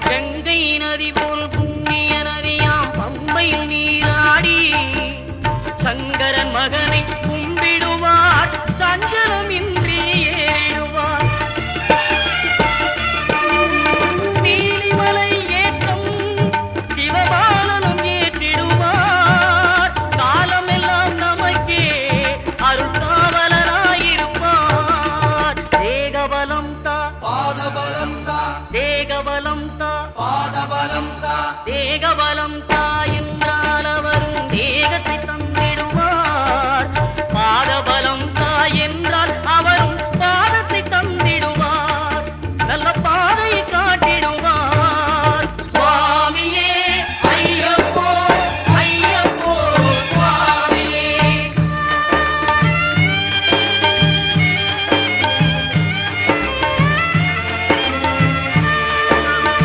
கங்கை நதி போல் புண்ணிய நதியாம் பம்பையில் நீராடி சங்கரன் மகனை கும்பிடுவார் சஞ்சலம் இன்றி ஏறிடுவார் நீலிமலை ஏற்றம் சிவபாலனும் ஏற்றிடுவார் காலமெல்லாம் நமக்கே அருள்காவலராயிருப்பார் தேகபலம் தா பாதபலம் தா தேகபலம் தா பாதபலம் தா தேகபலம் தா